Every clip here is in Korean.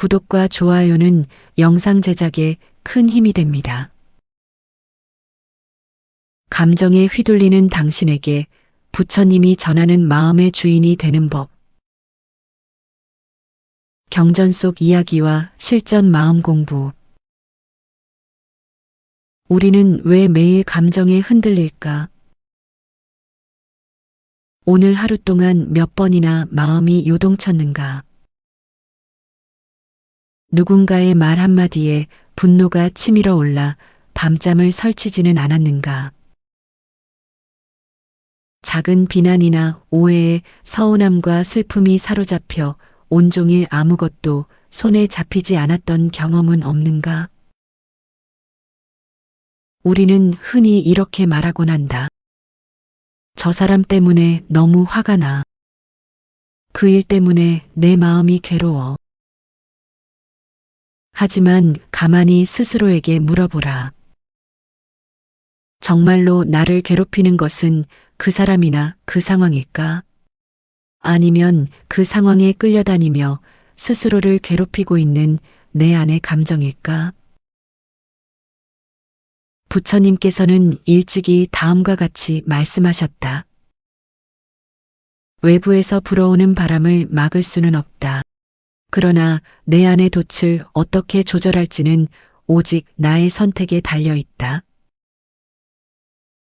구독과 좋아요는 영상 제작에 큰 힘이 됩니다. 감정에 휘둘리는 당신에게 부처님이 전하는 마음의 주인이 되는 법. 경전 속 이야기와 실전 마음 공부. 우리는 왜 매일 감정에 흔들릴까? 오늘 하루 동안 몇 번이나 마음이 요동쳤는가? 누군가의 말 한마디에 분노가 치밀어 올라 밤잠을 설치지는 않았는가? 작은 비난이나 오해에 서운함과 슬픔이 사로잡혀 온종일 아무것도 손에 잡히지 않았던 경험은 없는가? 우리는 흔히 이렇게 말하곤 한다. 저 사람 때문에 너무 화가 나. 그 일 때문에 내 마음이 괴로워. 하지만 가만히 스스로에게 물어보라. 정말로 나를 괴롭히는 것은 그 사람이나 그 상황일까? 아니면 그 상황에 끌려다니며 스스로를 괴롭히고 있는 내 안의 감정일까? 부처님께서는 일찍이 다음과 같이 말씀하셨다. 외부에서 불어오는 바람을 막을 수는 없다. 그러나 내 안의 돛을 어떻게 조절할지는 오직 나의 선택에 달려 있다.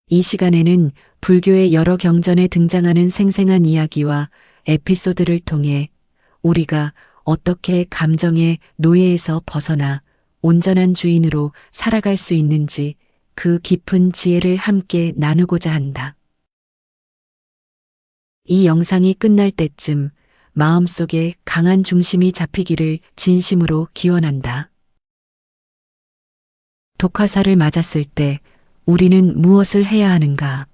이 시간에는 불교의 여러 경전에 등장하는 생생한 이야기와 에피소드를 통해 우리가 어떻게 감정의 노예에서 벗어나 온전한 주인으로 살아갈 수 있는지 그 깊은 지혜를 함께 나누고자 한다. 이 영상이 끝날 때쯤 마음속에 강한 중심이 잡히기를 진심으로 기원한다. 독화살을 맞았을 때 우리는 무엇을 해야 하는가?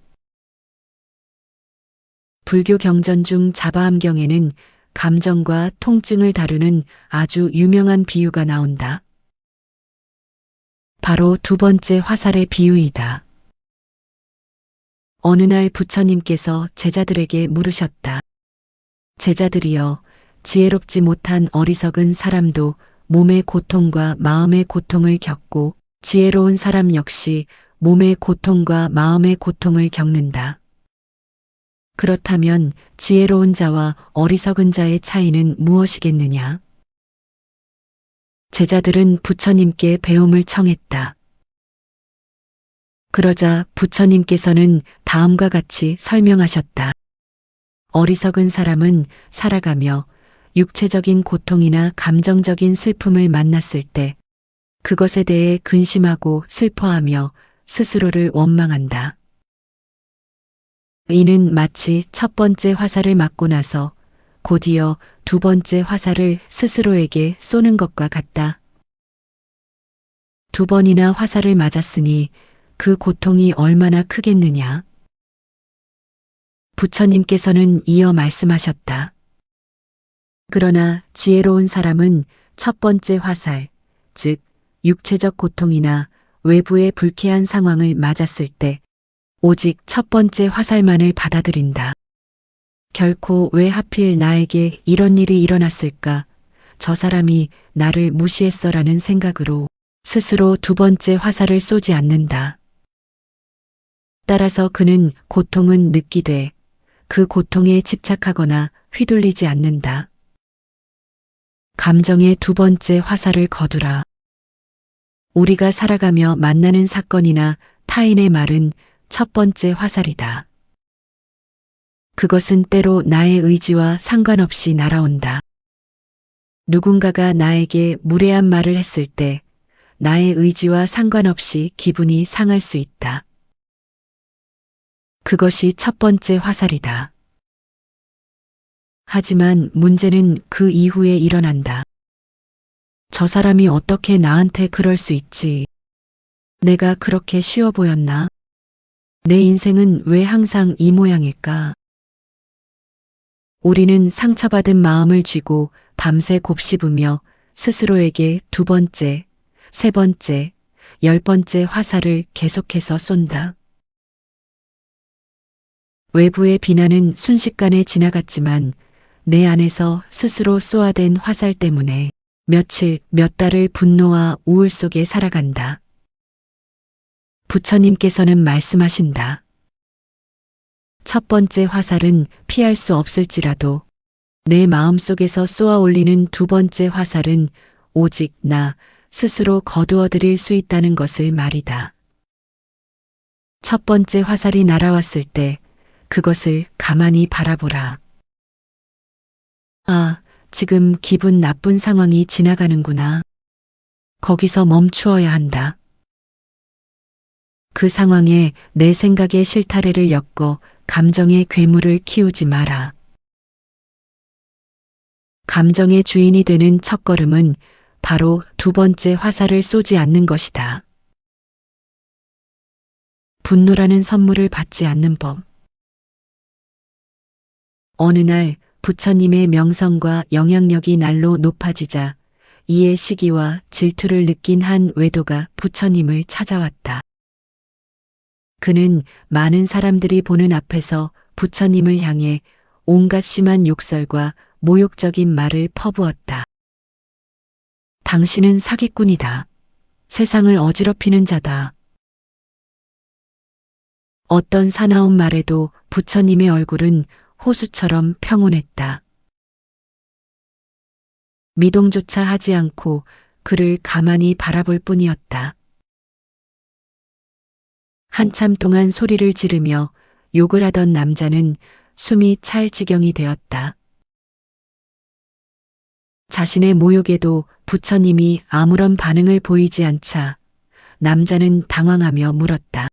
불교 경전 중 자바암경에는 감정과 통증을 다루는 아주 유명한 비유가 나온다. 바로 두 번째 화살의 비유이다. 어느 날 부처님께서 제자들에게 물으셨다. 제자들이여, 지혜롭지 못한 어리석은 사람도 몸의 고통과 마음의 고통을 겪고 지혜로운 사람 역시 몸의 고통과 마음의 고통을 겪는다. 그렇다면 지혜로운 자와 어리석은 자의 차이는 무엇이겠느냐? 제자들은 부처님께 배움을 청했다. 그러자 부처님께서는 다음과 같이 설명하셨다. 어리석은 사람은 살아가며 육체적인 고통이나 감정적인 슬픔을 만났을 때 그것에 대해 근심하고 슬퍼하며 스스로를 원망한다. 이는 마치 첫 번째 화살을 맞고 나서 곧이어 두 번째 화살을 스스로에게 쏘는 것과 같다. 두 번이나 화살을 맞았으니 그 고통이 얼마나 크겠느냐? 부처님께서는 이어 말씀하셨다. 그러나 지혜로운 사람은 첫 번째 화살, 즉 육체적 고통이나 외부의 불쾌한 상황을 맞았을 때 오직 첫 번째 화살만을 받아들인다. 결코 왜 하필 나에게 이런 일이 일어났을까? 저 사람이 나를 무시했어라는 생각으로 스스로 두 번째 화살을 쏘지 않는다. 따라서 그는 고통은 느끼되 그 고통에 집착하거나 휘둘리지 않는다. 감정의 두 번째 화살을 거두라. 우리가 살아가며 만나는 사건이나 타인의 말은 첫 번째 화살이다. 그것은 때로 나의 의지와 상관없이 날아온다. 누군가가 나에게 무례한 말을 했을 때 나의 의지와 상관없이 기분이 상할 수 있다. 그것이 첫 번째 화살이다. 하지만 문제는 그 이후에 일어난다. 저 사람이 어떻게 나한테 그럴 수 있지? 내가 그렇게 쉬워 보였나? 내 인생은 왜 항상 이 모양일까? 우리는 상처받은 마음을 쥐고 밤새 곱씹으며 스스로에게 두 번째, 세 번째, 10번째 화살을 계속해서 쏜다. 외부의 비난은 순식간에 지나갔지만 내 안에서 스스로 쏘아댄 화살 때문에 며칠, 몇 달을 분노와 우울 속에 살아간다. 부처님께서는 말씀하신다. 첫 번째 화살은 피할 수 없을지라도 내 마음속에서 쏘아 올리는 두 번째 화살은 오직 나 스스로 거두어 드릴 수 있다는 것을 말이다. 첫 번째 화살이 날아왔을 때 그것을 가만히 바라보라. 아, 지금 기분 나쁜 상황이 지나가는구나. 거기서 멈추어야 한다. 그 상황에 내 생각의 실타래를 엮어 감정의 괴물을 키우지 마라. 감정의 주인이 되는 첫걸음은 바로 두 번째 화살을 쏘지 않는 것이다. 분노라는 선물을 받지 않는 법. 어느 날 부처님의 명성과 영향력이 날로 높아지자 이에 시기와 질투를 느낀 한 외도가 부처님을 찾아왔다. 그는 많은 사람들이 보는 앞에서 부처님을 향해 온갖 심한 욕설과 모욕적인 말을 퍼부었다. 당신은 사기꾼이다. 세상을 어지럽히는 자다. 어떤 사나운 말에도 부처님의 얼굴은 호수처럼 평온했다. 미동조차 하지 않고 그를 가만히 바라볼 뿐이었다. 한참 동안 소리를 지르며 욕을 하던 남자는 숨이 찰 지경이 되었다. 자신의 모욕에도 부처님이 아무런 반응을 보이지 않자 남자는 당황하며 물었다.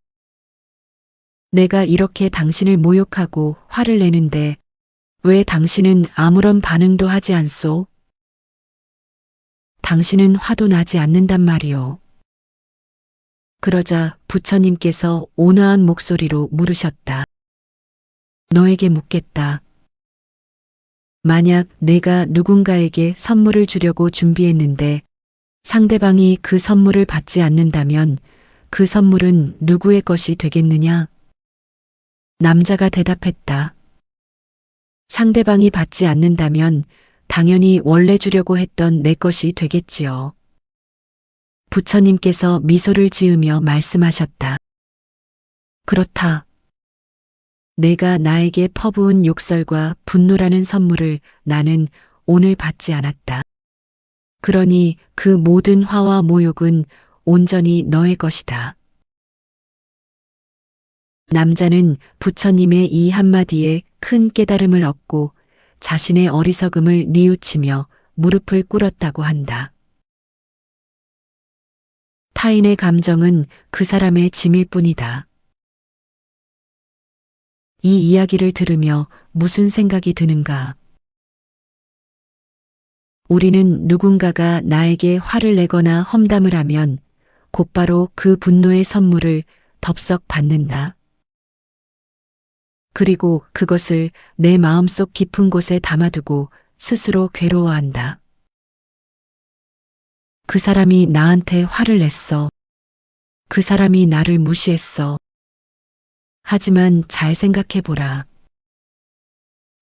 내가 이렇게 당신을 모욕하고 화를 내는데 왜 당신은 아무런 반응도 하지 않소? 당신은 화도 나지 않는단 말이오. 그러자 부처님께서 온화한 목소리로 물으셨다. 너에게 묻겠다. 만약 내가 누군가에게 선물을 주려고 준비했는데 상대방이 그 선물을 받지 않는다면 그 선물은 누구의 것이 되겠느냐? 남자가 대답했다. 상대방이 받지 않는다면 당연히 원래 주려고 했던 내 것이 되겠지요. 부처님께서 미소를 지으며 말씀하셨다. 그렇다. 내가 나에게 퍼부은 욕설과 분노라는 선물을 나는 오늘 받지 않았다. 그러니 그 모든 화와 모욕은 온전히 너의 것이다. 남자는 부처님의 이 한마디에 큰 깨달음을 얻고 자신의 어리석음을 뉘우치며 무릎을 꿇었다고 한다. 타인의 감정은 그 사람의 짐일 뿐이다. 이 이야기를 들으며 무슨 생각이 드는가? 우리는 누군가가 나에게 화를 내거나 험담을 하면 곧바로 그 분노의 선물을 덥석 받는다. 그리고 그것을 내 마음속 깊은 곳에 담아두고 스스로 괴로워한다. 그 사람이 나한테 화를 냈어. 그 사람이 나를 무시했어. 하지만 잘 생각해보라.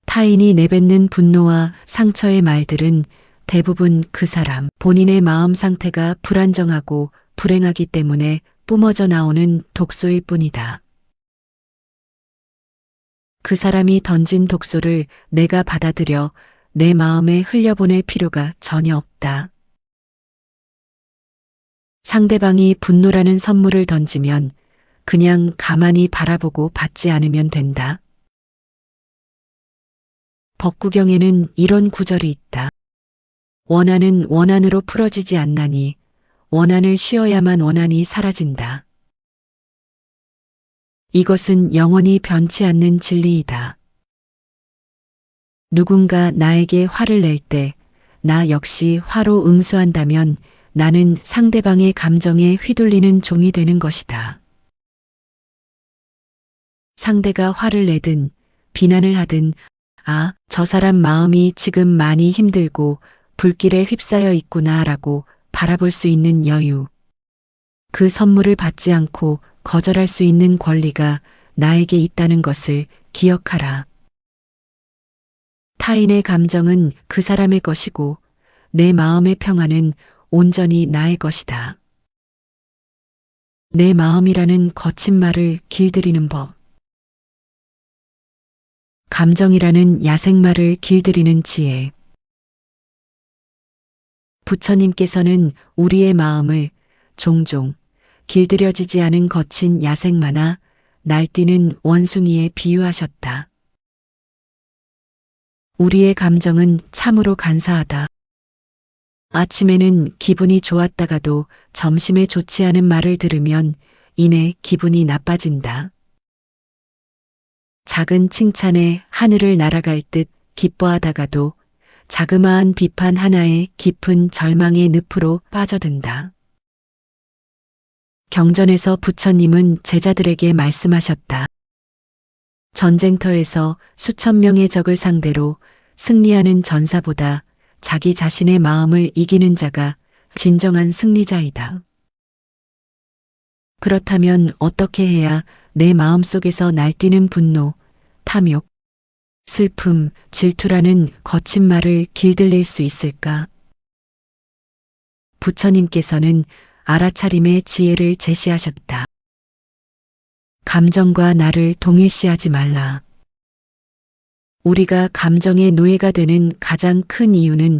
타인이 내뱉는 분노와 상처의 말들은 대부분 그 사람 본인의 마음 상태가 불안정하고 불행하기 때문에 뿜어져 나오는 독소일 뿐이다. 그 사람이 던진 독소를 내가 받아들여 내 마음에 흘려보낼 필요가 전혀 없다. 상대방이 분노라는 선물을 던지면 그냥 가만히 바라보고 받지 않으면 된다. 법구경에는 이런 구절이 있다. 원한은 원한으로 풀어지지 않나니 원한을 쉬어야만 원한이 사라진다. 이것은 영원히 변치 않는 진리이다. 누군가 나에게 화를 낼 때 나 역시 화로 응수한다면 나는 상대방의 감정에 휘둘리는 종이 되는 것이다. 상대가 화를 내든 비난을 하든 아, 저 사람 마음이 지금 많이 힘들고 불길에 휩싸여 있구나라고 바라볼 수 있는 여유. 그 선물을 받지 않고 거절할 수 있는 권리가 나에게 있다는 것을 기억하라. 타인의 감정은 그 사람의 것이고 내 마음의 평안은 온전히 나의 것이다. 내 마음이라는 거친 말을 길들이는 법. 감정이라는 야생말을 길들이는 지혜. 부처님께서는 우리의 마음을 종종 길들여지지 않은 거친 야생마나 날뛰는 원숭이에 비유하셨다. 우리의 감정은 참으로 간사하다. 아침에는 기분이 좋았다가도 점심에 좋지 않은 말을 들으면 이내 기분이 나빠진다. 작은 칭찬에 하늘을 날아갈 듯 기뻐하다가도 자그마한 비판 하나에 깊은 절망의 늪으로 빠져든다. 경전에서 부처님은 제자들에게 말씀하셨다. 전쟁터에서 수천 명의 적을 상대로 승리하는 전사보다 자기 자신의 마음을 이기는 자가 진정한 승리자이다. 그렇다면 어떻게 해야 내 마음속에서 날뛰는 분노, 탐욕, 슬픔, 질투라는 거친 말을 길들일 수 있을까? 부처님께서는 알아차림의 지혜를 제시하셨다. 감정과 나를 동일시하지 말라. 우리가 감정의 노예가 되는 가장 큰 이유는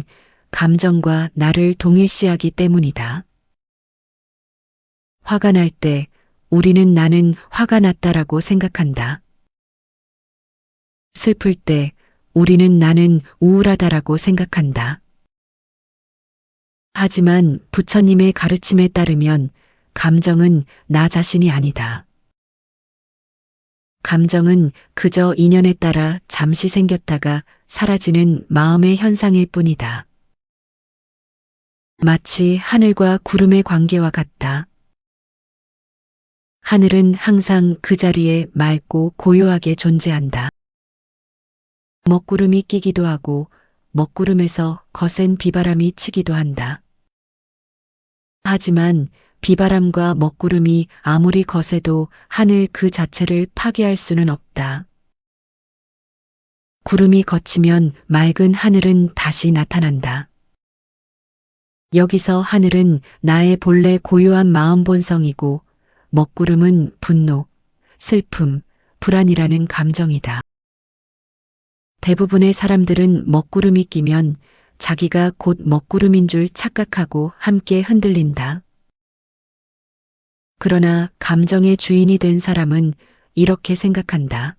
감정과 나를 동일시하기 때문이다. 화가 날 때 우리는 나는 화가 났다라고 생각한다. 슬플 때 우리는 나는 우울하다라고 생각한다. 하지만 부처님의 가르침에 따르면 감정은 나 자신이 아니다. 감정은 그저 인연에 따라 잠시 생겼다가 사라지는 마음의 현상일 뿐이다. 마치 하늘과 구름의 관계와 같다. 하늘은 항상 그 자리에 맑고 고요하게 존재한다. 먹구름이 끼기도 하고 먹구름에서 거센 비바람이 치기도 한다. 하지만 비바람과 먹구름이 아무리 거세도 하늘 그 자체를 파괴할 수는 없다. 구름이 걷히면 맑은 하늘은 다시 나타난다. 여기서 하늘은 나의 본래 고요한 마음 본성이고 먹구름은 분노, 슬픔, 불안이라는 감정이다. 대부분의 사람들은 먹구름이 끼면 자기가 곧 먹구름인 줄 착각하고 함께 흔들린다. 그러나 감정의 주인이 된 사람은 이렇게 생각한다.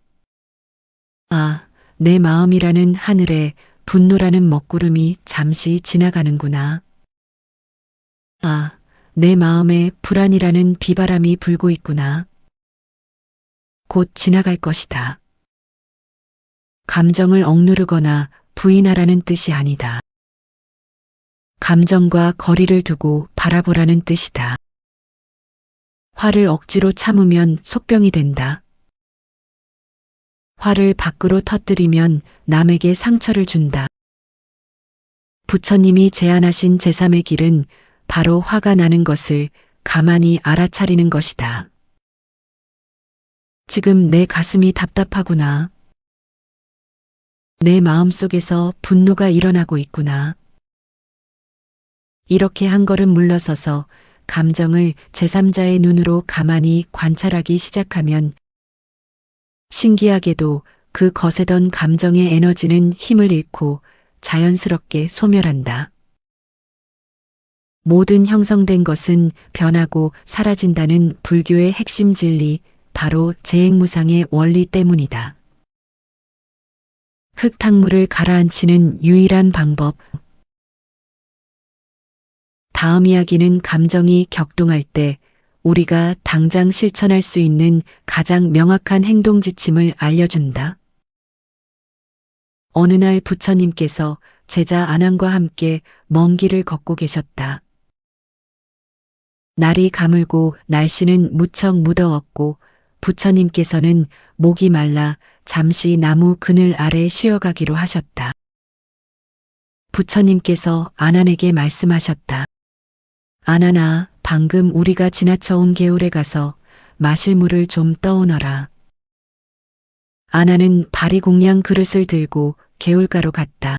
아, 내 마음이라는 하늘에 분노라는 먹구름이 잠시 지나가는구나. 아, 내 마음에 불안이라는 비바람이 불고 있구나. 곧 지나갈 것이다. 감정을 억누르거나 부인하라는 뜻이 아니다. 감정과 거리를 두고 바라보라는 뜻이다. 화를 억지로 참으면 속병이 된다. 화를 밖으로 터뜨리면 남에게 상처를 준다. 부처님이 제안하신 제3의 길은 바로 화가 나는 것을 가만히 알아차리는 것이다. 지금 내 가슴이 답답하구나. 내 마음속에서 분노가 일어나고 있구나. 이렇게 한 걸음 물러서서 감정을 제3자의 눈으로 가만히 관찰하기 시작하면 신기하게도 그 거세던 감정의 에너지는 힘을 잃고 자연스럽게 소멸한다. 모든 형성된 것은 변하고 사라진다는 불교의 핵심 진리, 바로 재행무상의 원리 때문이다. 흙탕물을 가라앉히는 유일한 방법. 다음 이야기는 감정이 격동할 때 우리가 당장 실천할 수 있는 가장 명확한 행동 지침을 알려준다. 어느 날 부처님께서 제자 아난과 함께 먼 길을 걷고 계셨다. 날이 가물고 날씨는 무척 무더웠고 부처님께서는 목이 말라 잠시 나무 그늘 아래 쉬어가기로 하셨다. 부처님께서 아난에게 말씀하셨다. 아난아, 방금 우리가 지나쳐온 개울에 가서 마실 물을 좀 떠오너라. 아난은 바리공양 그릇을 들고 개울가로 갔다.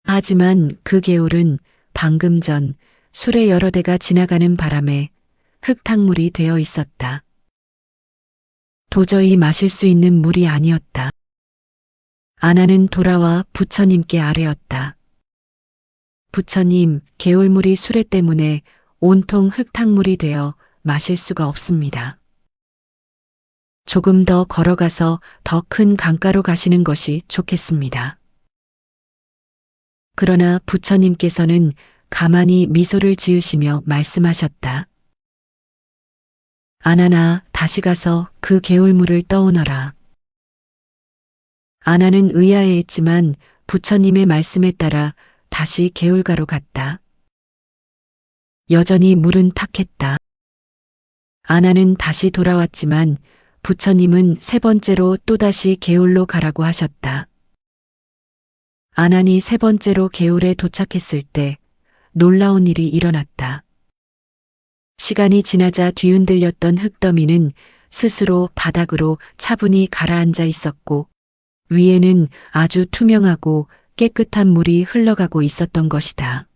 하지만 그 개울은 방금 전 수레 여러 대가 지나가는 바람에 흙탕물이 되어 있었다. 도저히 마실 수 있는 물이 아니었다. 아나는 돌아와 부처님께 아뢰었다. 부처님, 개울물이 수레 때문에 온통 흙탕물이 되어 마실 수가 없습니다. 조금 더 걸어가서 더 큰 강가로 가시는 것이 좋겠습니다. 그러나 부처님께서는 가만히 미소를 지으시며 말씀하셨다. 아나나, 다시 가서 그 개울물을 떠오너라. 아나는 의아해했지만 부처님의 말씀에 따라 다시 개울가로 갔다. 여전히 물은 탁했다. 아나는 다시 돌아왔지만 부처님은 세 번째로 또다시 개울로 가라고 하셨다. 아난이 세 번째로 개울에 도착했을 때 놀라운 일이 일어났다. 시간이 지나자 뒤흔들렸던 흙더미는 스스로 바닥으로 차분히 가라앉아 있었고 위에는 아주 투명하고 깨끗한 물이 흘러가고 있었던 것이다.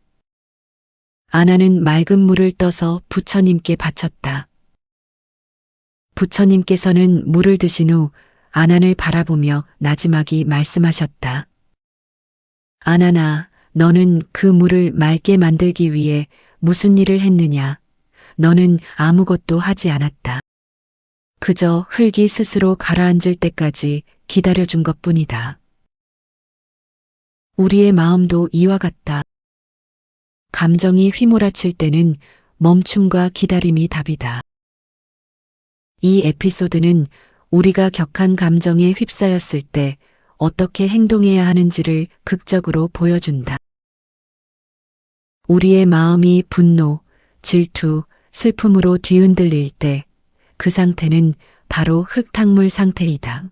아나는 맑은 물을 떠서 부처님께 바쳤다. 부처님께서는 물을 드신 후 아난을 바라보며 나지막이 말씀하셨다. 아나나, 너는 그 물을 맑게 만들기 위해 무슨 일을 했느냐? 너는 아무것도 하지 않았다. 그저 흙이 스스로 가라앉을 때까지 기다려준 것뿐이다. 우리의 마음도 이와 같다. 감정이 휘몰아칠 때는 멈춤과 기다림이 답이다. 이 에피소드는 우리가 격한 감정에 휩싸였을 때 어떻게 행동해야 하는지를 극적으로 보여준다. 우리의 마음이 분노, 질투, 슬픔으로 뒤흔들릴 때 그 상태는 바로 흙탕물 상태이다.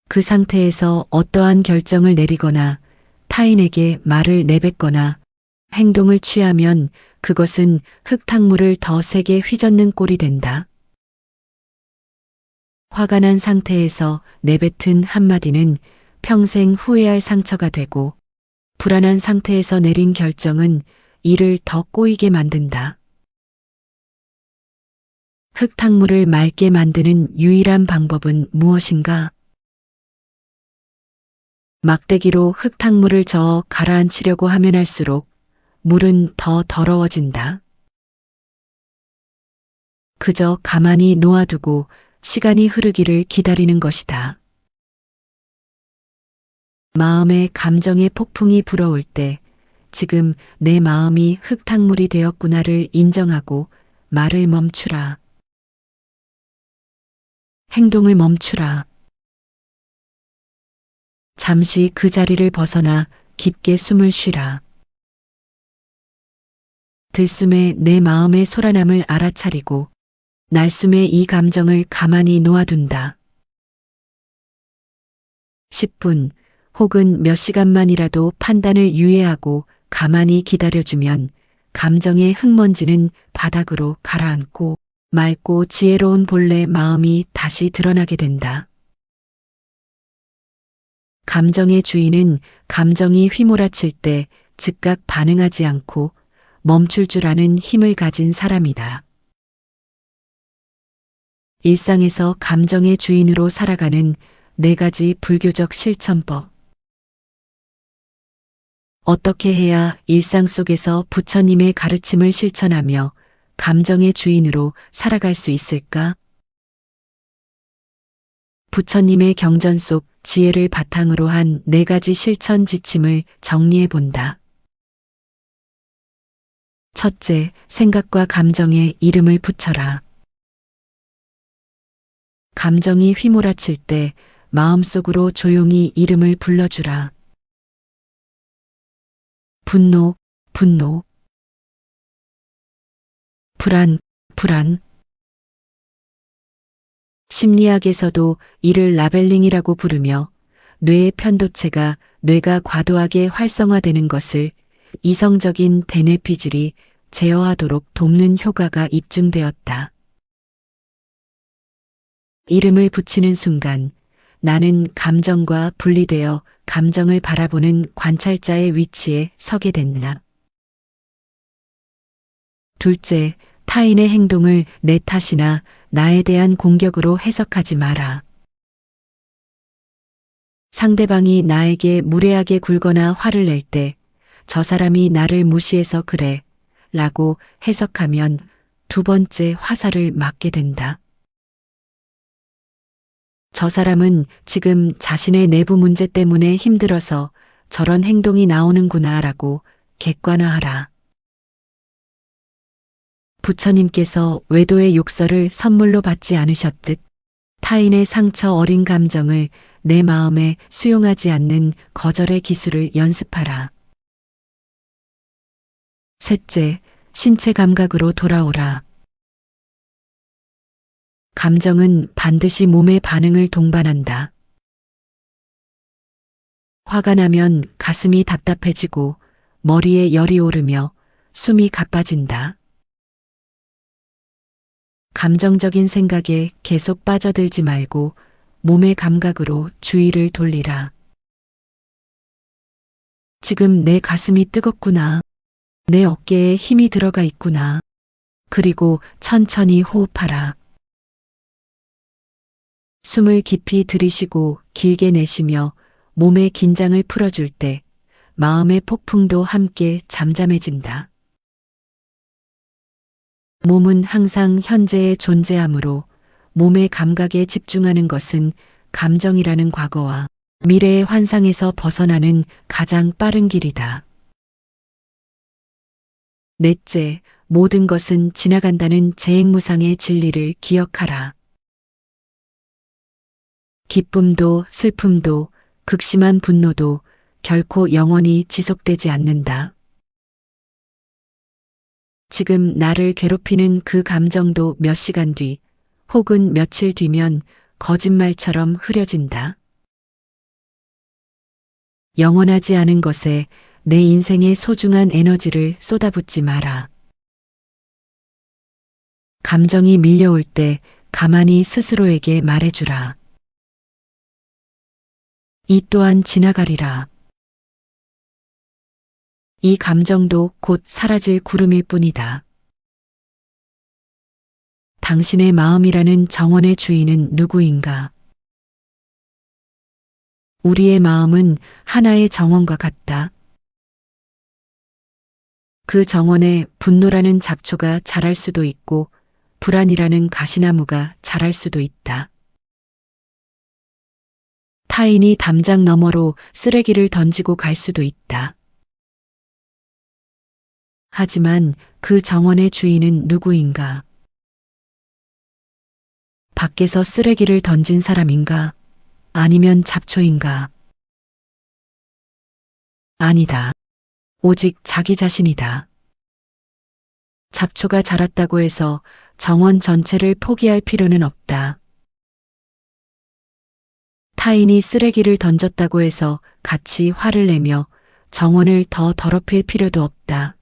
그 상태에서 어떠한 결정을 내리거나 타인에게 말을 내뱉거나 행동을 취하면 그것은 흙탕물을 더 세게 휘젓는 꼴이 된다. 화가 난 상태에서 내뱉은 한마디는 평생 후회할 상처가 되고 불안한 상태에서 내린 결정은 이를 더 꼬이게 만든다. 흙탕물을 맑게 만드는 유일한 방법은 무엇인가? 막대기로 흙탕물을 저어 가라앉히려고 하면 할수록 물은 더 더러워진다. 그저 가만히 놓아두고 시간이 흐르기를 기다리는 것이다. 마음에 감정의 폭풍이 불어올 때 지금 내 마음이 흙탕물이 되었구나를 인정하고 말을 멈추라. 행동을 멈추라. 잠시 그 자리를 벗어나 깊게 숨을 쉬라. 들숨에 내 마음의 소란함을 알아차리고 날숨에 이 감정을 가만히 놓아둔다. 10분 혹은 몇 시간만이라도 판단을 유예하고 가만히 기다려주면 감정의 흙먼지는 바닥으로 가라앉고 맑고 지혜로운 본래 마음이 다시 드러나게 된다. 감정의 주인은 감정이 휘몰아칠 때 즉각 반응하지 않고 멈출 줄 아는 힘을 가진 사람이다. 일상에서 감정의 주인으로 살아가는 4가지 불교적 실천법. 어떻게 해야 일상 속에서 부처님의 가르침을 실천하며 감정의 주인으로 살아갈 수 있을까? 부처님의 경전 속 지혜를 바탕으로 한 4가지 실천 지침을 정리해 본다. 첫째, 생각과 감정에 이름을 붙여라. 감정이 휘몰아칠 때 마음속으로 조용히 이름을 불러주라. 분노, 분노. 불안, 불안. 심리학에서도 이를 라벨링이라고 부르며 뇌의 편도체가 뇌가 과도하게 활성화되는 것을 이성적인 대뇌피질이 제어하도록 돕는 효과가 입증되었다. 이름을 붙이는 순간 나는 감정과 분리되어 감정을 바라보는 관찰자의 위치에 서게 된다. 둘째, 타인의 행동을 내 탓이나 나에 대한 공격으로 해석하지 마라. 상대방이 나에게 무례하게 굴거나 화를 낼 때 저 사람이 나를 무시해서 그래 라고 해석하면 두 번째 화살을 맞게 된다. 저 사람은 지금 자신의 내부 문제 때문에 힘들어서 저런 행동이 나오는구나 라고 객관화하라. 부처님께서 외도의 욕설을 선물로 받지 않으셨듯 타인의 상처 어린 감정을 내 마음에 수용하지 않는 거절의 기술을 연습하라. 셋째, 신체 감각으로 돌아오라. 감정은 반드시 몸의 반응을 동반한다. 화가 나면 가슴이 답답해지고 머리에 열이 오르며 숨이 가빠진다. 감정적인 생각에 계속 빠져들지 말고 몸의 감각으로 주의를 돌리라. 지금 내 가슴이 뜨겁구나. 내 어깨에 힘이 들어가 있구나. 그리고 천천히 호흡하라. 숨을 깊이 들이쉬고 길게 내쉬며 몸의 긴장을 풀어줄 때 마음의 폭풍도 함께 잠잠해진다. 몸은 항상 현재에 존재하므로 몸의 감각에 집중하는 것은 감정이라는 과거와 미래의 환상에서 벗어나는 가장 빠른 길이다. 넷째, 모든 것은 지나간다는 재행무상의 진리를 기억하라. 기쁨도 슬픔도 극심한 분노도 결코 영원히 지속되지 않는다. 지금 나를 괴롭히는 그 감정도 몇 시간 뒤 혹은 며칠 뒤면 거짓말처럼 흐려진다. 영원하지 않은 것에 내 인생의 소중한 에너지를 쏟아붓지 마라. 감정이 밀려올 때 가만히 스스로에게 말해주라. 이 또한 지나가리라. 이 감정도 곧 사라질 구름일 뿐이다. 당신의 마음이라는 정원의 주인은 누구인가? 우리의 마음은 하나의 정원과 같다. 그 정원에 분노라는 잡초가 자랄 수도 있고 불안이라는 가시나무가 자랄 수도 있다. 타인이 담장 너머로 쓰레기를 던지고 갈 수도 있다. 하지만 그 정원의 주인은 누구인가? 밖에서 쓰레기를 던진 사람인가? 아니면 잡초인가? 아니다. 오직 자기 자신이다. 잡초가 자랐다고 해서 정원 전체를 포기할 필요는 없다. 타인이 쓰레기를 던졌다고 해서 같이 화를 내며 정원을 더 더럽힐 필요도 없다.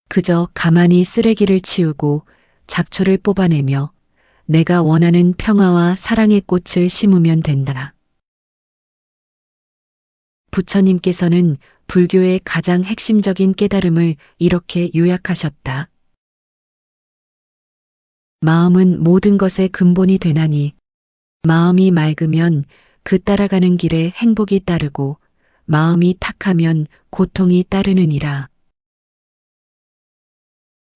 그저 가만히 쓰레기를 치우고 잡초를 뽑아내며 내가 원하는 평화와 사랑의 꽃을 심으면 된다. 부처님께서는 불교의 가장 핵심적인 깨달음을 이렇게 요약하셨다. 마음은 모든 것의 근본이 되나니 마음이 맑으면 그 따라가는 길에 행복이 따르고 마음이 탁하면 고통이 따르느니라.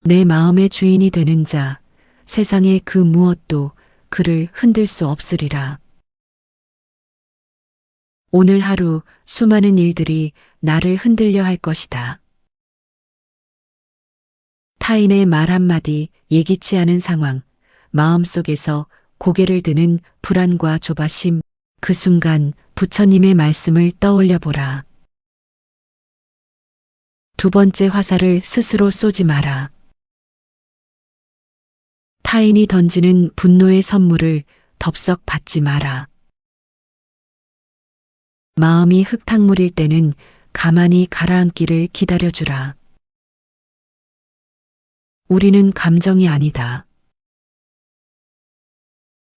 내 마음의 주인이 되는 자, 세상의 그 무엇도 그를 흔들 수 없으리라. 오늘 하루 수많은 일들이 나를 흔들려 할 것이다. 타인의 말 한마디, 예기치 않은 상황, 마음속에서 고개를 드는 불안과 조바심, 그 순간 부처님의 말씀을 떠올려 보라. 두 번째 화살을 스스로 쏘지 마라. 타인이 던지는 분노의 선물을 덥석 받지 마라. 마음이 흙탕물일 때는 가만히 가라앉기를 기다려주라. 우리는 감정이 아니다.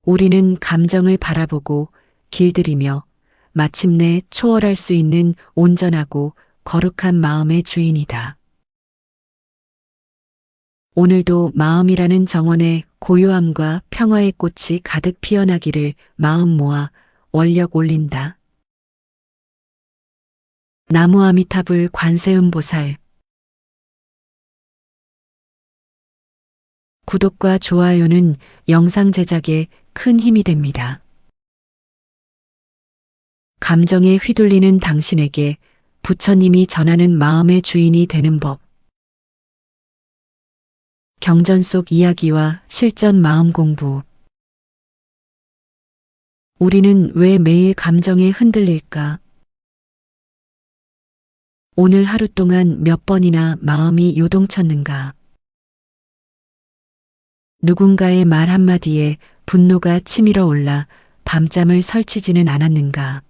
우리는 감정을 바라보고 길들이며 마침내 초월할 수 있는 온전하고 거룩한 마음의 주인이다. 오늘도 마음이라는 정원에 고요함과 평화의 꽃이 가득 피어나기를 마음 모아 원력 올린다. 나무 아미타불 관세음보살. 구독과 좋아요는 영상 제작에 큰 힘이 됩니다. 감정에 휘둘리는 당신에게 부처님이 전하는 마음의 주인이 되는 법. 경전 속 이야기와 실전 마음 공부. 우리는 왜 매일 감정에 흔들릴까? 오늘 하루 동안 몇 번이나 마음이 요동쳤는가? 누군가의 말 한마디에 분노가 치밀어 올라 밤잠을 설치지는 않았는가?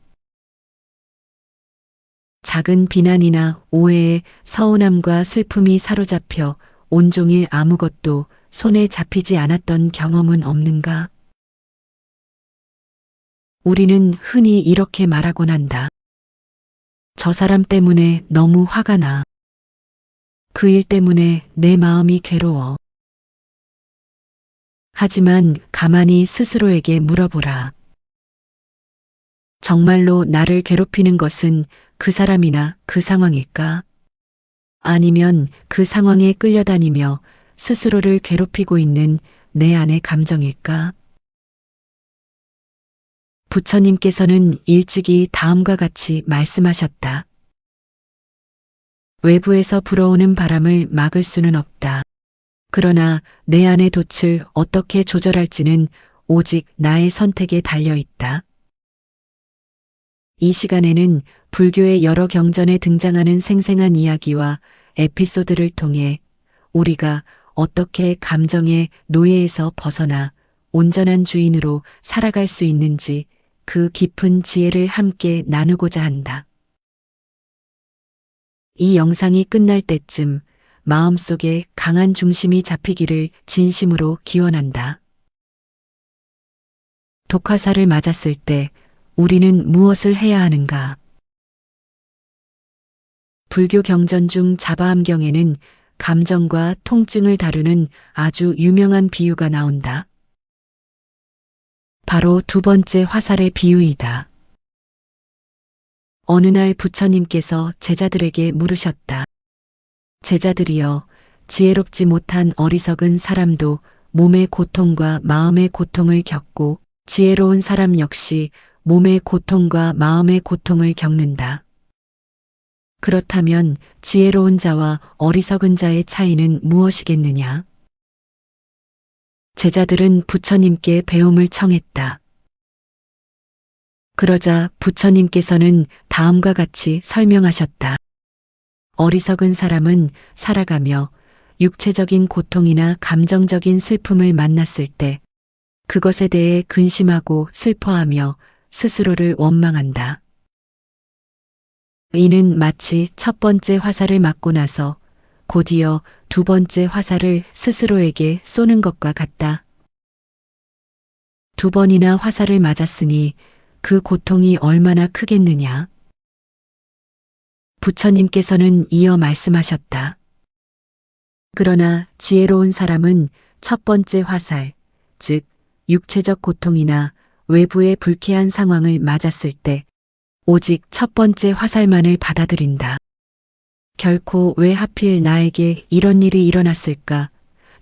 작은 비난이나 오해에 서운함과 슬픔이 사로잡혀 온종일 아무것도 손에 잡히지 않았던 경험은 없는가? 우리는 흔히 이렇게 말하곤 한다. 저 사람 때문에 너무 화가 나. 그 일 때문에 내 마음이 괴로워. 하지만 가만히 스스로에게 물어보라. 정말로 나를 괴롭히는 것은 그 사람이나 그 상황일까? 아니면 그 상황에 끌려다니며 스스로를 괴롭히고 있는 내 안의 감정일까? 부처님께서는 일찍이 다음과 같이 말씀하셨다. 외부에서 불어오는 바람을 막을 수는 없다. 그러나 내 안의 돛을 어떻게 조절할지는 오직 나의 선택에 달려 있다. 이 시간에는 불교의 여러 경전에 등장하는 생생한 이야기와 에피소드를 통해 우리가 어떻게 감정의 노예에서 벗어나 온전한 주인으로 살아갈 수 있는지 그 깊은 지혜를 함께 나누고자 한다. 이 영상이 끝날 때쯤 마음속에 강한 중심이 잡히기를 진심으로 기원한다. 독화살을 맞았을 때 우리는 무엇을 해야 하는가? 불교 경전 중 자바암경에는 감정과 통증을 다루는 아주 유명한 비유가 나온다. 바로 두 번째 화살의 비유이다. 어느 날 부처님께서 제자들에게 물으셨다. 제자들이여, 지혜롭지 못한 어리석은 사람도 몸의 고통과 마음의 고통을 겪고 지혜로운 사람 역시 몸의 고통과 마음의 고통을 겪는다. 그렇다면 지혜로운 자와 어리석은 자의 차이는 무엇이겠느냐? 제자들은 부처님께 배움을 청했다. 그러자 부처님께서는 다음과 같이 설명하셨다. 어리석은 사람은 살아가며 육체적인 고통이나 감정적인 슬픔을 만났을 때 그것에 대해 근심하고 슬퍼하며 스스로를 원망한다. 이는 마치 첫 번째 화살을 맞고 나서 곧이어 두 번째 화살을 스스로에게 쏘는 것과 같다. 두 번이나 화살을 맞았으니 그 고통이 얼마나 크겠느냐. 부처님께서는 이어 말씀하셨다. 그러나 지혜로운 사람은 첫 번째 화살, 즉 육체적 고통이나 외부의 불쾌한 상황을 맞았을 때 오직 첫 번째 화살만을 받아들인다. 결코 왜 하필 나에게 이런 일이 일어났을까?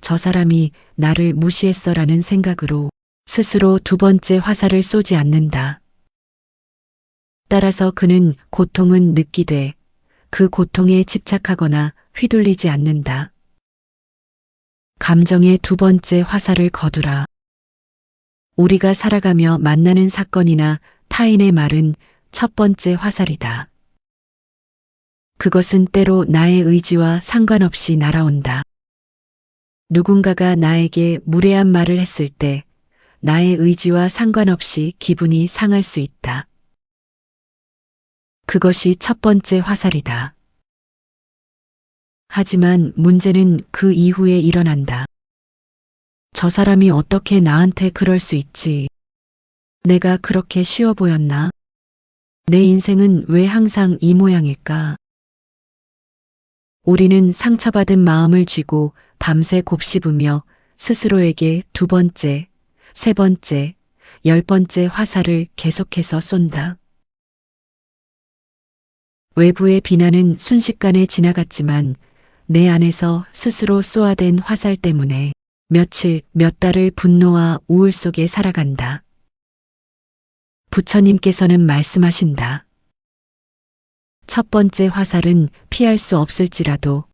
저 사람이 나를 무시했어라는 생각으로 스스로 두 번째 화살을 쏘지 않는다. 따라서 그는 고통은 느끼되 그 고통에 집착하거나 휘둘리지 않는다. 감정의 두 번째 화살을 거두라. 우리가 살아가며 만나는 사건이나 타인의 말은 첫 번째 화살이다. 그것은 때로 나의 의지와 상관없이 날아온다. 누군가가 나에게 무례한 말을 했을 때 나의 의지와 상관없이 기분이 상할 수 있다. 그것이 첫 번째 화살이다. 하지만 문제는 그 이후에 일어난다. 저 사람이 어떻게 나한테 그럴 수 있지? 내가 그렇게 쉬워 보였나? 내 인생은 왜 항상 이 모양일까? 우리는 상처받은 마음을 쥐고 밤새 곱씹으며 스스로에게 두 번째, 세 번째, 10번째 화살을 계속해서 쏜다. 외부의 비난은 순식간에 지나갔지만 내 안에서 스스로 쏘아댄 화살 때문에 며칠, 몇 달을 분노와 우울 속에 살아간다. 부처님께서는 말씀하신다. 첫 번째 화살은 피할 수 없을지라도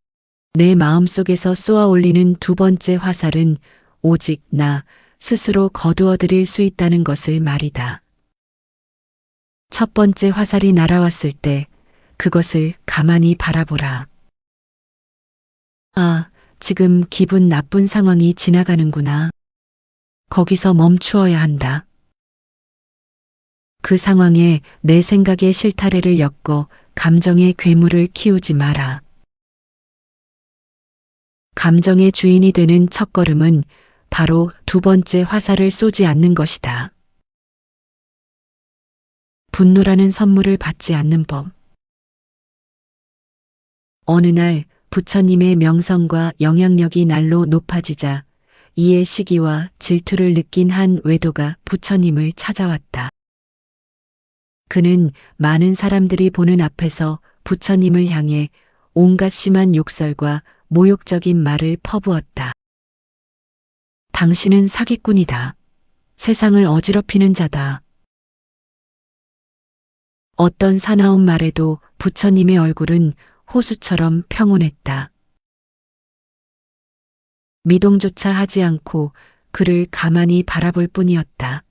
내 마음속에서 쏘아 올리는 두 번째 화살은 오직 나 스스로 거두어 드릴 수 있다는 것을 말이다. 첫 번째 화살이 날아왔을 때 그것을 가만히 바라보라. 아, 지금 기분 나쁜 상황이 지나가는구나. 거기서 멈추어야 한다. 그 상황에 내 생각의 실타래를 엮어 감정의 괴물을 키우지 마라. 감정의 주인이 되는 첫걸음은 바로 두 번째 화살을 쏘지 않는 것이다. 분노라는 선물을 받지 않는 법. 어느 날 부처님의 명성과 영향력이 날로 높아지자 이에 시기와 질투를 느낀 한 외도가 부처님을 찾아왔다. 그는 많은 사람들이 보는 앞에서 부처님을 향해 온갖 심한 욕설과 모욕적인 말을 퍼부었다. 당신은 사기꾼이다. 세상을 어지럽히는 자다. 어떤 사나운 말에도 부처님의 얼굴은 호수처럼 평온했다. 미동조차 하지 않고 그를 가만히 바라볼 뿐이었다.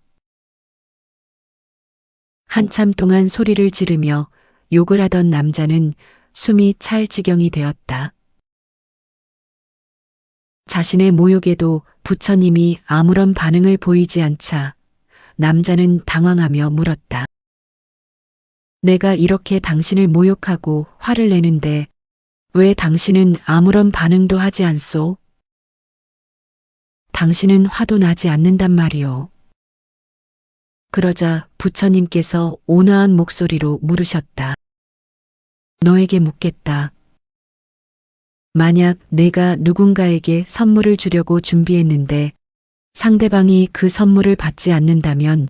한참 동안 소리를 지르며 욕을 하던 남자는 숨이 찰 지경이 되었다. 자신의 모욕에도 부처님이 아무런 반응을 보이지 않자 남자는 당황하며 물었다. 내가 이렇게 당신을 모욕하고 화를 내는데 왜 당신은 아무런 반응도 하지 않소? 당신은 화도 나지 않는단 말이오. 그러자 부처님께서 온화한 목소리로 물으셨다. 너에게 묻겠다. 만약 내가 누군가에게 선물을 주려고 준비했는데 상대방이 그 선물을 받지 않는다면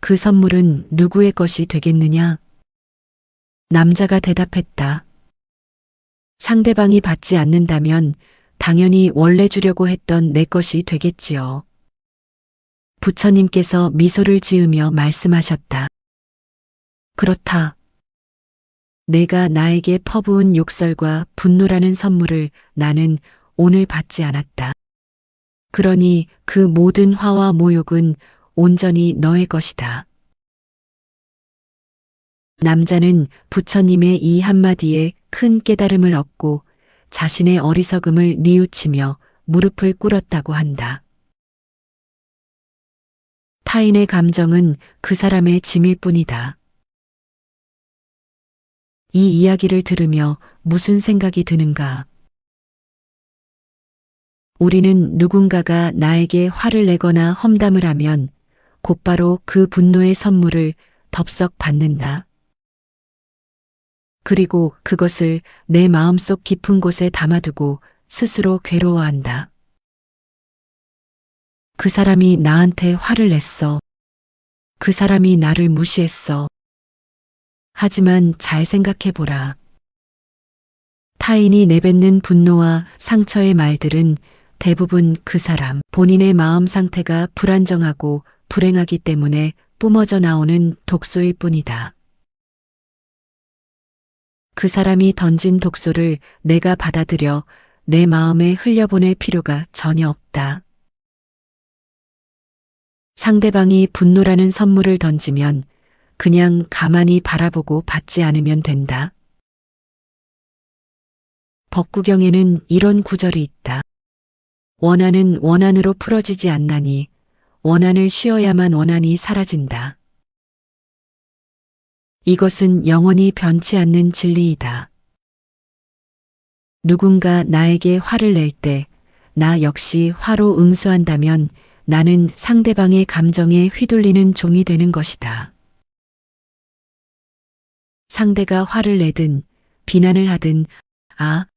그 선물은 누구의 것이 되겠느냐? 남자가 대답했다. 상대방이 받지 않는다면 당연히 원래 주려고 했던 내 것이 되겠지요. 부처님께서 미소를 지으며 말씀하셨다. 그렇다. 내가 나에게 퍼부은 욕설과 분노라는 선물을 나는 오늘 받지 않았다. 그러니 그 모든 화와 모욕은 온전히 너의 것이다. 남자는 부처님의 이 한마디에 큰 깨달음을 얻고 자신의 어리석음을 뉘우치며 무릎을 꿇었다고 한다. 타인의 감정은 그 사람의 짐일 뿐이다. 이 이야기를 들으며 무슨 생각이 드는가? 우리는 누군가가 나에게 화를 내거나 험담을 하면 곧바로 그 분노의 선물을 덥석 받는다. 그리고 그것을 내 마음속 깊은 곳에 담아두고 스스로 괴로워한다. 그 사람이 나한테 화를 냈어. 그 사람이 나를 무시했어. 하지만 잘 생각해보라. 타인이 내뱉는 분노와 상처의 말들은 대부분 그 사람 본인의 마음 상태가 불안정하고 불행하기 때문에 뿜어져 나오는 독소일 뿐이다. 그 사람이 던진 독소를 내가 받아들여 내 마음에 흘려보낼 필요가 전혀 없다. 상대방이 분노라는 선물을 던지면 그냥 가만히 바라보고 받지 않으면 된다. 법구경에는 이런 구절이 있다. 원한은 원한으로 풀어지지 않나니 원한을 쉬어야만 원한이 사라진다. 이것은 영원히 변치 않는 진리이다. 누군가 나에게 화를 낼 때 나 역시 화로 응수한다면 나는 상대방의 감정에 휘둘리는 종이 되는 것이다. 상대가 화를 내든 비난을 하든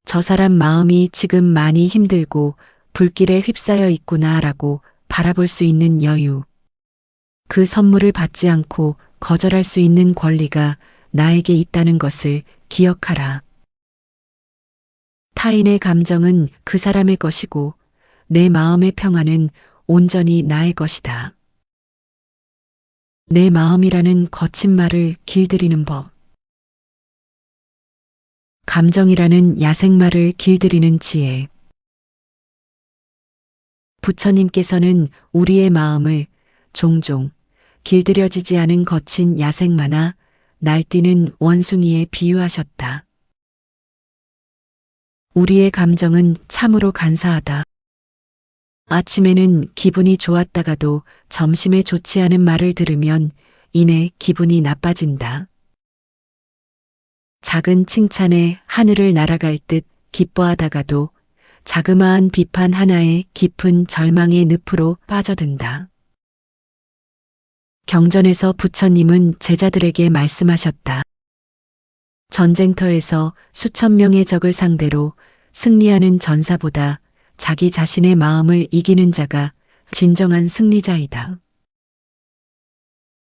저 사람 마음이 지금 많이 힘들고 불길에 휩싸여 있구나라고 바라볼 수 있는 여유. 그 선물을 받지 않고 거절할 수 있는 권리가 나에게 있다는 것을 기억하라. 타인의 감정은 그 사람의 것이고 내 마음의 평화는 온전히 나의 것이다. 내 마음이라는 거친 말을 길들이는 법. 감정이라는 야생말을 길들이는 지혜. 부처님께서는 우리의 마음을 종종 길들여지지 않은 거친 야생마나 날뛰는 원숭이에 비유하셨다. 우리의 감정은 참으로 간사하다. 아침에는 기분이 좋았다가도 점심에 좋지 않은 말을 들으면 이내 기분이 나빠진다. 작은 칭찬에 하늘을 날아갈 듯 기뻐하다가도 자그마한 비판 하나에 깊은 절망의 늪으로 빠져든다. 경전에서 부처님은 제자들에게 말씀하셨다. 전쟁터에서 수천 명의 적을 상대로 승리하는 전사보다 자기 자신의 마음을 이기는 자가 진정한 승리자이다.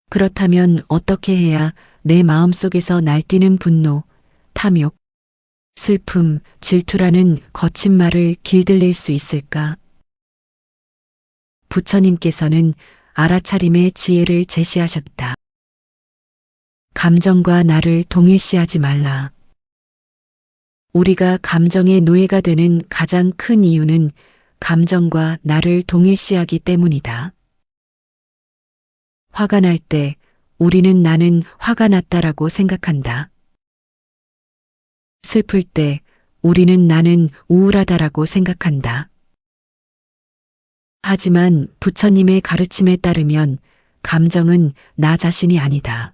그렇다면 어떻게 해야 내 마음속에서 날뛰는 분노, 탐욕, 슬픔, 질투라는 거친 말을 길들일 수 있을까? 부처님께서는 알아차림의 지혜를 제시하셨다. 감정과 나를 동일시하지 말라. 우리가 감정의 노예가 되는 가장 큰 이유는 감정과 나를 동일시하기 때문이다. 화가 날 때 우리는 나는 화가 났다라고 생각한다. 슬플 때 우리는 나는 우울하다라고 생각한다. 하지만 부처님의 가르침에 따르면 감정은 나 자신이 아니다.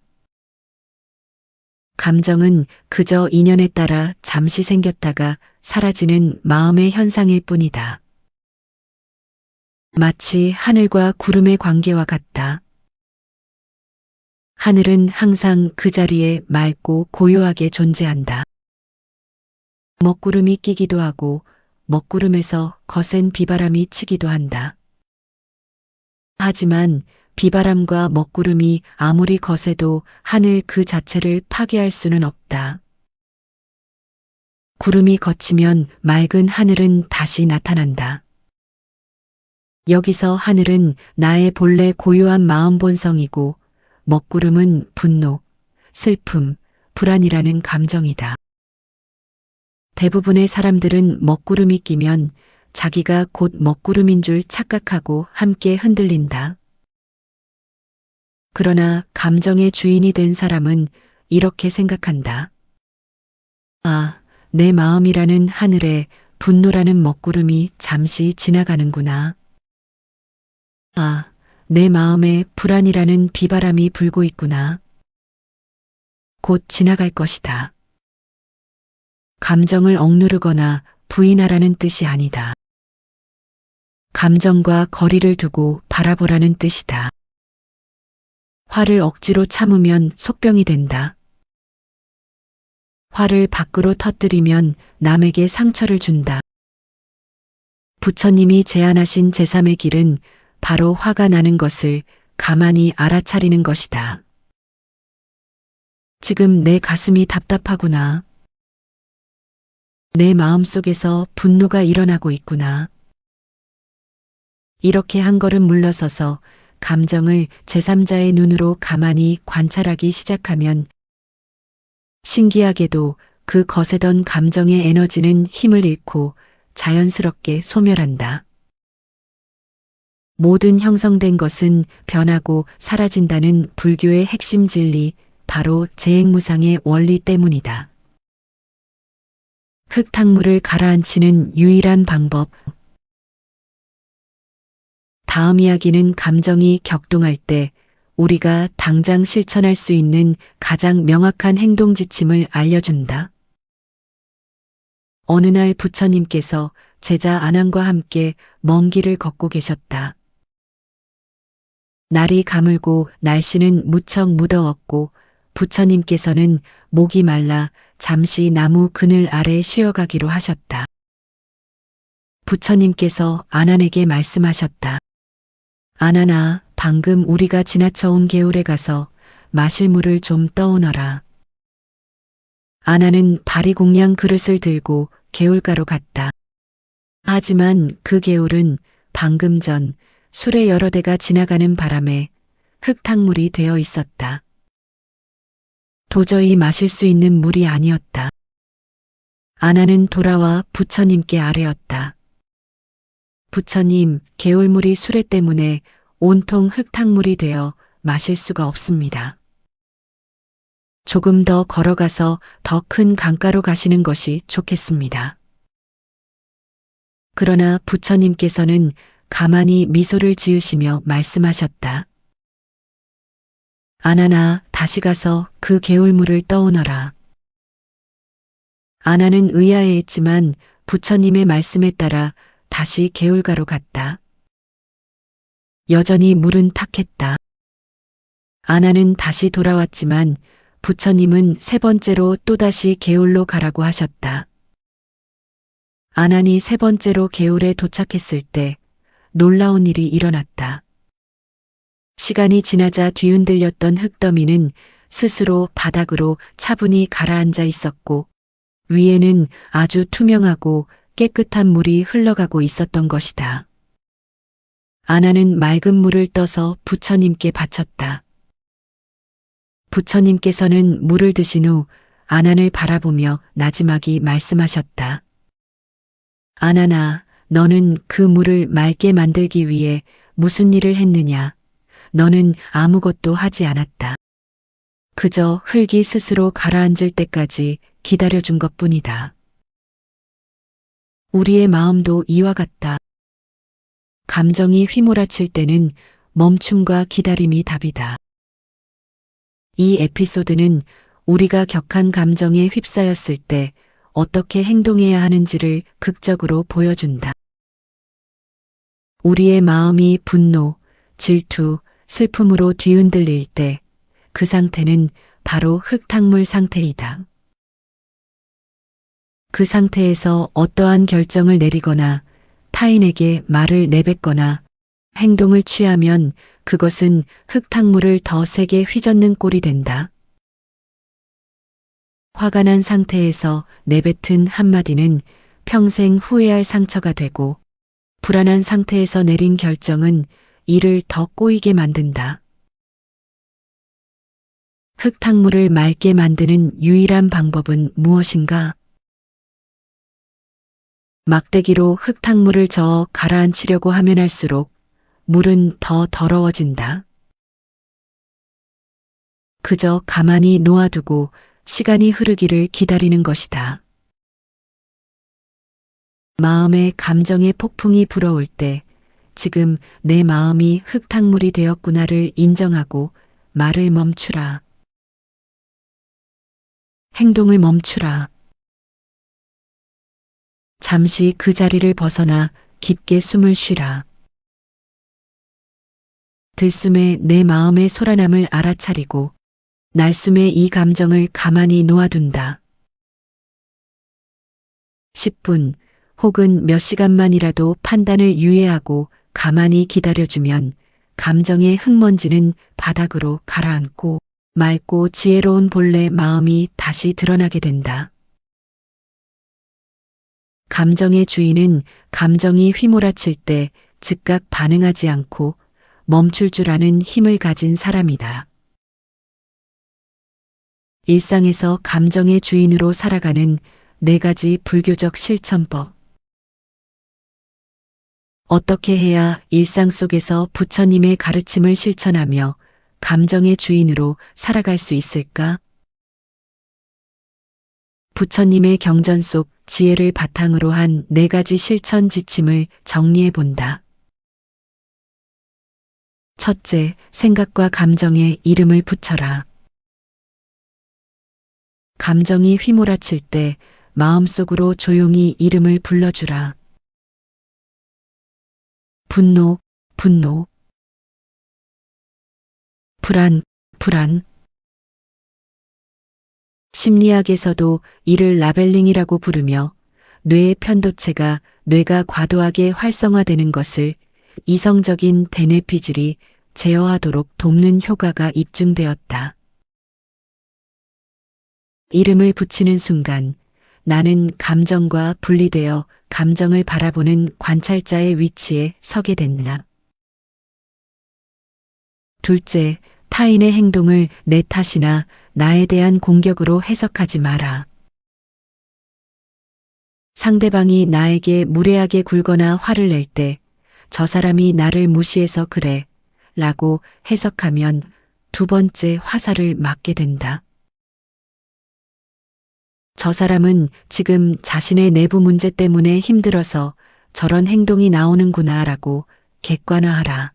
감정은 그저 인연에 따라 잠시 생겼다가 사라지는 마음의 현상일 뿐이다. 마치 하늘과 구름의 관계와 같다. 하늘은 항상 그 자리에 맑고 고요하게 존재한다. 먹구름이 끼기도 하고 먹구름에서 거센 비바람이 치기도 한다. 하지만 비바람과 먹구름이 아무리 거세도 하늘 그 자체를 파괴할 수는 없다. 구름이 걷히면 맑은 하늘은 다시 나타난다. 여기서 하늘은 나의 본래 고요한 마음 본성이고 먹구름은 분노, 슬픔, 불안이라는 감정이다. 대부분의 사람들은 먹구름이 끼면 자기가 곧 먹구름인 줄 착각하고 함께 흔들린다. 그러나 감정의 주인이 된 사람은 이렇게 생각한다. 내 마음이라는 하늘에 분노라는 먹구름이 잠시 지나가는구나. 내 마음에 불안이라는 비바람이 불고 있구나. 곧 지나갈 것이다. 감정을 억누르거나 부인하라는 뜻이 아니다. 감정과 거리를 두고 바라보라는 뜻이다. 화를 억지로 참으면 속병이 된다. 화를 밖으로 터뜨리면 남에게 상처를 준다. 부처님이 제안하신 제3의 길은 바로 화가 나는 것을 가만히 알아차리는 것이다. 지금 내 가슴이 답답하구나. 내 마음속에서 분노가 일어나고 있구나. 이렇게 한 걸음 물러서서 감정을 제3자의 눈으로 가만히 관찰하기 시작하면 신기하게도 그 거세던 감정의 에너지는 힘을 잃고 자연스럽게 소멸한다. 모든 형성된 것은 변하고 사라진다는 불교의 핵심 진리, 바로 재행무상의 원리 때문이다. 흙탕물을 가라앉히는 유일한 방법. 다음 이야기는 감정이 격동할 때 우리가 당장 실천할 수 있는 가장 명확한 행동 지침을 알려준다. 어느 날 부처님께서 제자 안항과 함께 먼 길을 걷고 계셨다. 날이 가물고 날씨는 무척 무더웠고 부처님께서는 목이 말라 잠시 나무 그늘 아래 쉬어가기로 하셨다. 부처님께서 안한에게 말씀하셨다. 안한아, 방금 우리가 지나쳐 온 개울에 가서 마실 물을 좀 떠오너라. 안한은 바리공양 그릇을 들고 개울가로 갔다. 하지만 그 개울은 방금 전 수레 여러 대가 지나가는 바람에 흙탕물이 되어 있었다. 도저히 마실 수 있는 물이 아니었다. 안한은 돌아와 부처님께 아뢰었다. 부처님, 개울물이 수레 때문에 온통 흙탕물이 되어 마실 수가 없습니다. 조금 더 걸어가서 더 큰 강가로 가시는 것이 좋겠습니다. 그러나 부처님께서는 가만히 미소를 지으시며 말씀하셨다. 안한아, 다시 가서 그 개울물을 떠오너라. 안한은 의아해했지만 부처님의 말씀에 따라 다시 개울가로 갔다. 여전히 물은 탁했다. 안한은 다시 돌아왔지만 부처님은 세 번째로 또다시 개울로 가라고 하셨다. 안한이 세 번째로 개울에 도착했을 때 놀라운 일이 일어났다. 시간이 지나자 뒤흔들렸던 흙더미는 스스로 바닥으로 차분히 가라앉아 있었고 위에는 아주 투명하고 깨끗한 물이 흘러가고 있었던 것이다. 안한은 맑은 물을 떠서 부처님께 바쳤다. 부처님께서는 물을 드신 후 안한을 바라보며 나지막이 말씀하셨다. 안한아, 너는 그 물을 맑게 만들기 위해 무슨 일을 했느냐? 너는 아무것도 하지 않았다. 그저 흙이 스스로 가라앉을 때까지 기다려준 것뿐이다. 우리의 마음도 이와 같다. 감정이 휘몰아칠 때는 멈춤과 기다림이 답이다. 이 에피소드는 우리가 격한 감정에 휩싸였을 때 어떻게 행동해야 하는지를 극적으로 보여준다. 우리의 마음이 분노, 질투, 슬픔으로 뒤흔들릴 때 그 상태는 바로 흙탕물 상태이다. 그 상태에서 어떠한 결정을 내리거나 타인에게 말을 내뱉거나 행동을 취하면 그것은 흙탕물을 더 세게 휘젓는 꼴이 된다. 화가 난 상태에서 내뱉은 한마디는 평생 후회할 상처가 되고 불안한 상태에서 내린 결정은 일을 더 꼬이게 만든다. 흙탕물을 맑게 만드는 유일한 방법은 무엇인가? 막대기로 흙탕물을 저어 가라앉히려고 하면 할수록 물은 더 더러워진다. 그저 가만히 놓아두고 시간이 흐르기를 기다리는 것이다. 마음의 감정의 폭풍이 불어올 때 지금 내 마음이 흙탕물이 되었구나를 인정하고 말을 멈추라. 행동을 멈추라. 잠시 그 자리를 벗어나 깊게 숨을 쉬라. 들숨에 내 마음의 소란함을 알아차리고 날숨에 이 감정을 가만히 놓아둔다. 10분 혹은 몇 시간만이라도 판단을 유예하고 가만히 기다려주면 감정의 흙먼지는 바닥으로 가라앉고 맑고 지혜로운 본래 마음이 다시 드러나게 된다. 감정의 주인은 감정이 휘몰아칠 때 즉각 반응하지 않고 멈출 줄 아는 힘을 가진 사람이다. 일상에서 감정의 주인으로 살아가는 4가지 불교적 실천법. 어떻게 해야 일상 속에서 부처님의 가르침을 실천하며 감정의 주인으로 살아갈 수 있을까? 부처님의 경전 속 지혜를 바탕으로 한 4가지 실천 지침을 정리해 본다. 첫째, 생각과 감정에 이름을 붙여라. 감정이 휘몰아칠 때 마음속으로 조용히 이름을 불러주라. 분노, 분노. 불안, 불안. 심리학에서도 이를 라벨링이라고 부르며 뇌의 편도체가 뇌가 과도하게 활성화되는 것을 이성적인 대뇌피질이 제어하도록 돕는 효과가 입증되었다. 이름을 붙이는 순간 나는 감정과 분리되어 감정을 바라보는 관찰자의 위치에 서게 된다. 둘째, 타인의 행동을 내 탓이나 나에 대한 공격으로 해석하지 마라. 상대방이 나에게 무례하게 굴거나 화를 낼 때 저 사람이 나를 무시해서 그래 라고 해석하면 두 번째 화살을 맞게 된다. 저 사람은 지금 자신의 내부 문제 때문에 힘들어서 저런 행동이 나오는구나 라고 객관화하라.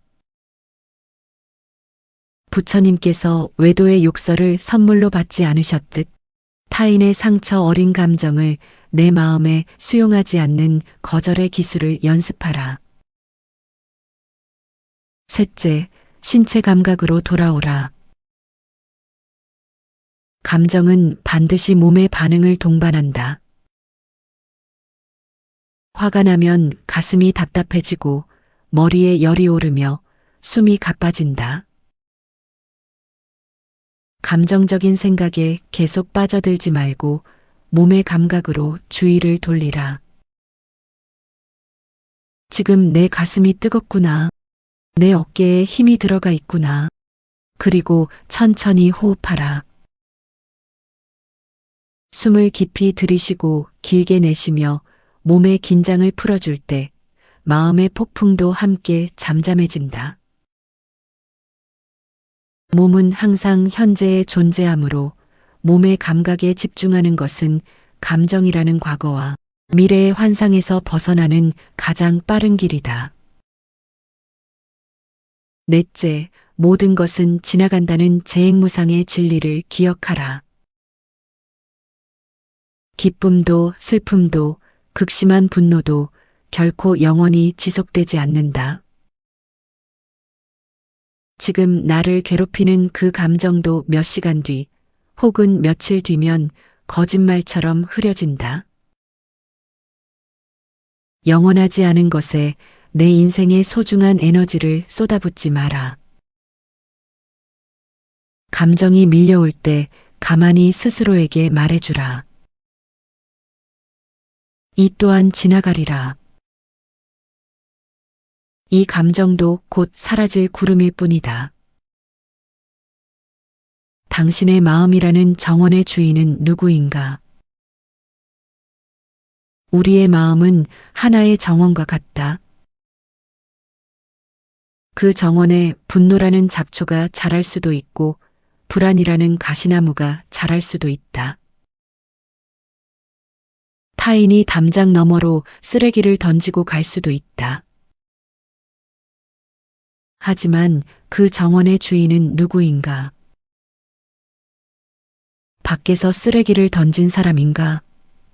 부처님께서 외도의 욕설을 선물로 받지 않으셨듯 타인의 상처 어린 감정을 내 마음에 수용하지 않는 거절의 기술을 연습하라. 셋째, 신체 감각으로 돌아오라. 감정은 반드시 몸의 반응을 동반한다. 화가 나면 가슴이 답답해지고 머리에 열이 오르며 숨이 가빠진다. 감정적인 생각에 계속 빠져들지 말고 몸의 감각으로 주의를 돌리라. 지금 내 가슴이 뜨겁구나. 내 어깨에 힘이 들어가 있구나. 그리고 천천히 호흡하라. 숨을 깊이 들이쉬고 길게 내쉬며 몸의 긴장을 풀어줄 때 마음의 폭풍도 함께 잠잠해진다. 몸은 항상 현재에 존재하므로 몸의 감각에 집중하는 것은 감정이라는 과거와 미래의 환상에서 벗어나는 가장 빠른 길이다. 넷째, 모든 것은 지나간다는 재행무상의 진리를 기억하라. 기쁨도 슬픔도 극심한 분노도 결코 영원히 지속되지 않는다. 지금 나를 괴롭히는 그 감정도 몇 시간 뒤 혹은 며칠 뒤면 거짓말처럼 흐려진다. 영원하지 않은 것에 내 인생의 소중한 에너지를 쏟아붓지 마라. 감정이 밀려올 때 가만히 스스로에게 말해주라. 이 또한 지나가리라. 이 감정도 곧 사라질 구름일 뿐이다. 당신의 마음이라는 정원의 주인은 누구인가? 우리의 마음은 하나의 정원과 같다. 그 정원에 분노라는 잡초가 자랄 수도 있고 불안이라는 가시나무가 자랄 수도 있다. 타인이 담장 너머로 쓰레기를 던지고 갈 수도 있다. 하지만 그 정원의 주인은 누구인가? 밖에서 쓰레기를 던진 사람인가?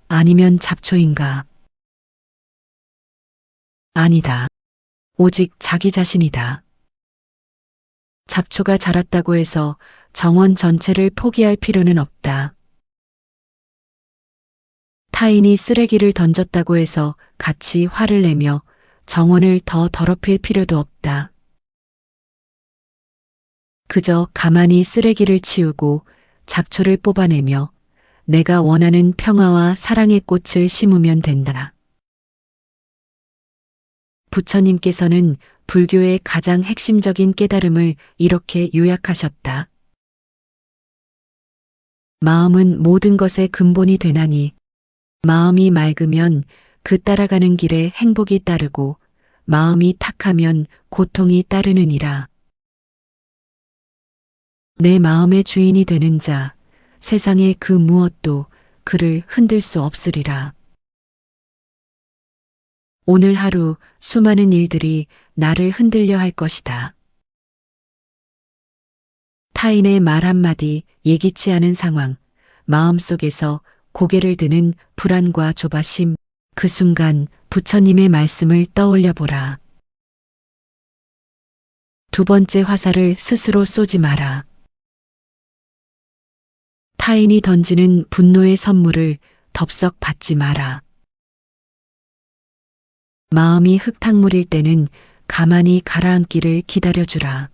아니면 잡초인가? 아니다. 오직 자기 자신이다. 잡초가 자랐다고 해서 정원 전체를 포기할 필요는 없다. 타인이 쓰레기를 던졌다고 해서 같이 화를 내며 정원을 더 더럽힐 필요도 없다. 그저 가만히 쓰레기를 치우고 잡초를 뽑아내며 내가 원하는 평화와 사랑의 꽃을 심으면 된다. 부처님께서는 불교의 가장 핵심적인 깨달음을 이렇게 요약하셨다. 마음은 모든 것의 근본이 되나니 마음이 맑으면 그 따라가는 길에 행복이 따르고 마음이 탁하면 고통이 따르느니라. 내 마음의 주인이 되는 자, 세상의 그 무엇도 그를 흔들 수 없으리라. 오늘 하루 수많은 일들이 나를 흔들려 할 것이다. 타인의 말 한마디, 예기치 않은 상황, 마음속에서 고개를 드는 불안과 조바심, 그 순간 부처님의 말씀을 떠올려 보라. 두 번째 화살을 스스로 쏘지 마라. 타인이 던지는 분노의 선물을 덥석 받지 마라. 마음이 흙탕물일 때는 가만히 가라앉기를 기다려주라.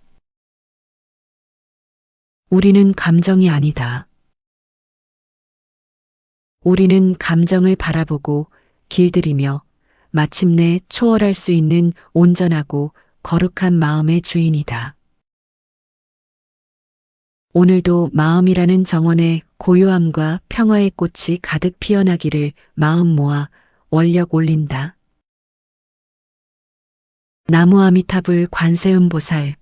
우리는 감정이 아니다. 우리는 감정을 바라보고 길들이며 마침내 초월할 수 있는 온전하고 거룩한 마음의 주인이다. 오늘도 마음이라는 정원에 고요함과 평화의 꽃이 가득 피어나기를 마음 모아 원력 올린다. 나무 아미타불 관세음보살